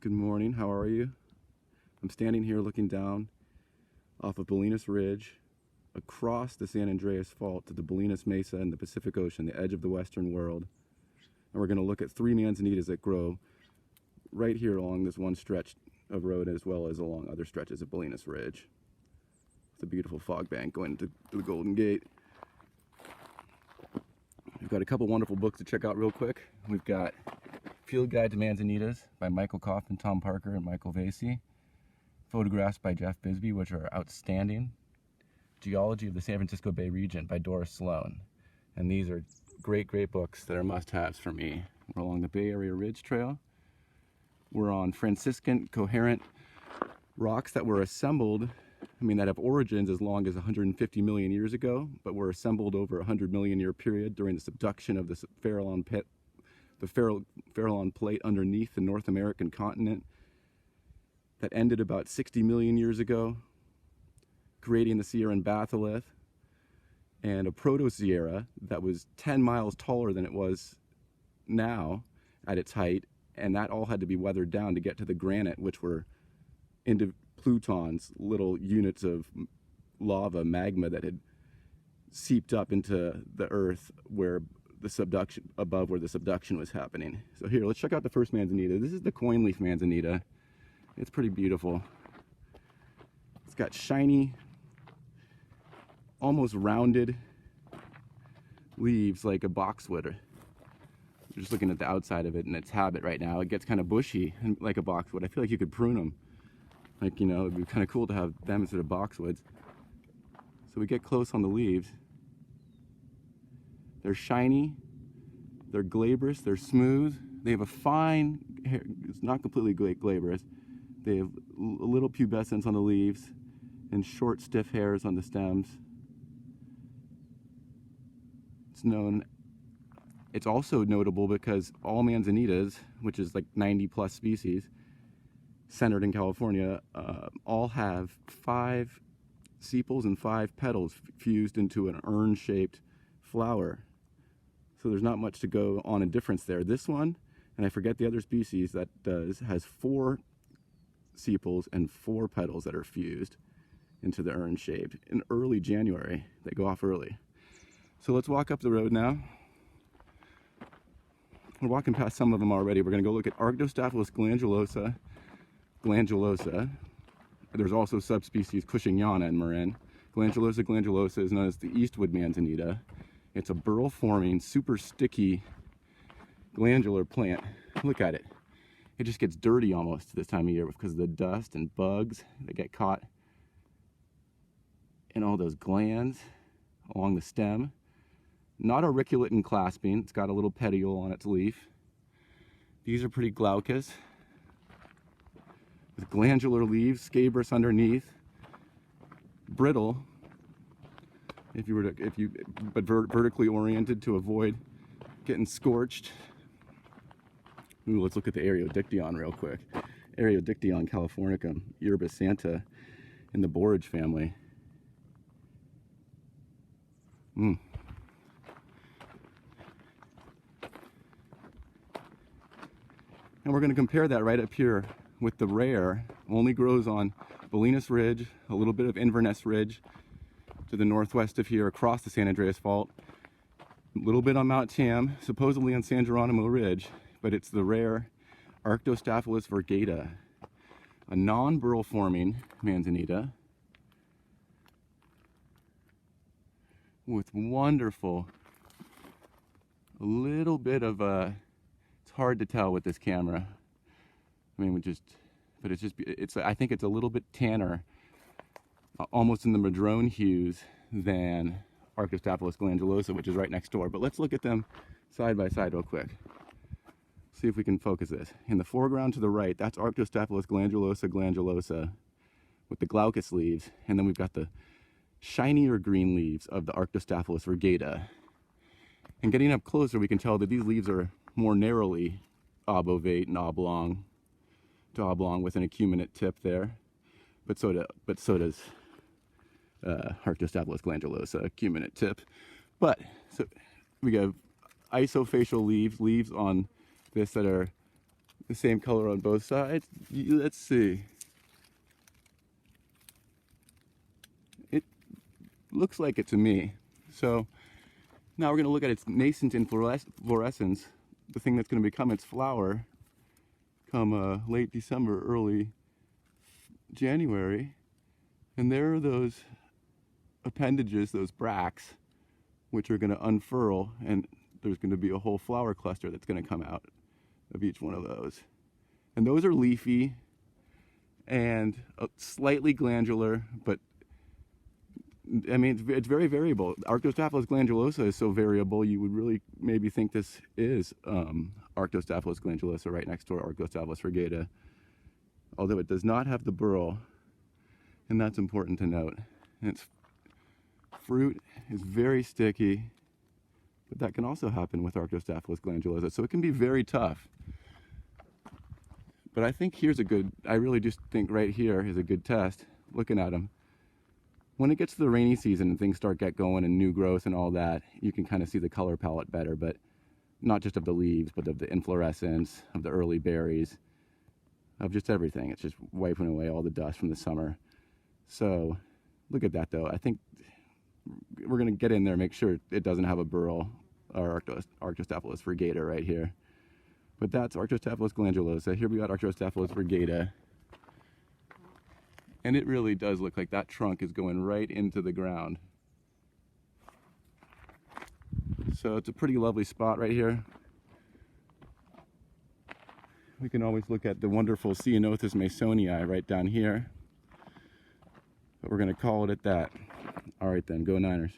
Good morning, how are you? I'm standing here looking down off of Bolinas Ridge across the San Andreas Fault to the Bolinas Mesa and the Pacific Ocean, the edge of the Western world. And we're going to look at 3 manzanitas that grow right here along this one stretch of road as well as along other stretches of Bolinas Ridge. It's a beautiful fog bank going to the Golden Gate. We've got a couple wonderful books to check out real quick. We've got Field Guide to Manzanitas by Michael Kaufman, Tom Parker, and Michael Vasey. Photographs by Jeff Bisbee, which are outstanding. Geology of the San Francisco Bay Region by Doris Sloan. And these are great books that are must-haves for me. We're along the Bay Area Ridge Trail. We're on Franciscan coherent rocks that were assembled, that have origins as long as 150 million years ago, but were assembled over a 100 million year period during the subduction of the Farallon Plate underneath the North American continent that ended about 60 million years ago, creating the Sierra and batholith, and a proto-Sierra that was 10 miles taller than it was now at its height, and that all had to be weathered down to get to the granite, which were into plutons, little units of lava, magma that had seeped up into the earth where the subduction was happening. So here, let's check out the first manzanita. This is the coin leaf manzanita. It's pretty beautiful. It's got shiny, almost rounded leaves like a boxwood. You're just looking at the outside of it and its habit right now. It gets kind of bushy and like a boxwood. I feel like you could prune them. It'd be kind of cool to have them instead of boxwoods. So we get close on the leaves. They're shiny, they're glabrous, they're smooth. They have a fine hair, it's not completely glabrous. They have a little pubescence on the leaves and short, stiff hairs on the stems. It's also notable because all manzanitas, which is like 90 plus species, centered in California, all have 5 sepals and 5 petals fused into an urn-shaped flower. So there's not much to go on in difference there. This one, and I forget the other species that has 4 sepals and 4 petals that are fused into the urn shape. In early January, they go off early. So let's walk up the road now. We're walking past some of them already. We're going to go look at Arctostaphylos glandulosa. There's also subspecies Cushingiana in Marin. Glandulosa glandulosa is known as the Eastwood manzanita. It's a burl-forming, super sticky glandular plant. Look at it. It just gets dirty almost this time of year because of the dust and bugs that get caught in all those glands along the stem. Not auriculate and clasping. It's got a little petiole on its leaf. These are pretty glaucous, with glandular leaves, scabrous underneath, brittle, but vertically oriented to avoid getting scorched. Ooh, let's look at the Areodictyon real quick. Areodictyon californicum, Yerba Santa, in the borage family. And we're going to compare that right up here with the rare, only grows on Bolinas Ridge, a little bit of Inverness Ridge to the northwest of here across the San Andreas Fault, a little bit on Mount Tam, supposedly on San Geronimo Ridge, but it's the rare Arctostaphylos virgata, a non-burl forming manzanita with wonderful, a little bit of a, it's hard to tell with this camera. I think it's a little bit tanner, almost in the madrone hues than Arctostaphylos glandulosa, which is right next door. But let's look at them side by side real quick. See if we can focus this. In the foreground to the right, that's Arctostaphylos glandulosa with the glaucous leaves, and then we've got the shinier green leaves of the Arctostaphylos virgata. And getting up closer, we can tell that these leaves are more narrowly obovate and oblong to oblong with an acuminate tip there, but so does Arctostaphylos glandulosa, acuminate tip. But so we have isofacial leaves on this that are the same color on both sides. Let's see. It looks like it to me. So now we're going to look at its nascent inflorescence, the thing that's going to become its flower come late December, early January. And there are those appendages, those bracts, which are going to unfurl, and there's going to be a whole flower cluster that's going to come out of each one of those. And those are leafy and slightly glandular, but I mean, it's very variable. Arctostaphylos glandulosa is so variable, you would really maybe think this is Arctostaphylos glandulosa right next to Arctostaphylos frigata, although it does not have the burl, and that's important to note. And its fruit is very sticky, but that can also happen with Arctostaphylos glandulosa, so it can be very tough. But I think I really just think right here is a good test, looking at them. When it gets to the rainy season and things start get going and new growth and all that, you can kind of see the color palette better, but not just of the leaves, but of the inflorescence, of the early berries, of just everything. It's just wiping away all the dust from the summer. So look at that though. I think we're going to get in there, make sure it doesn't have a burl or Arctostaphylos frigata right here. But that's Arctostaphylos glandulosa. Here we got Arctostaphylos frigata. And it really does look like that trunk is going right into the ground. So it's a pretty lovely spot right here. We can always look at the wonderful Ceanothus masonii right down here. But we're going to call it at that. All right then, go Niners.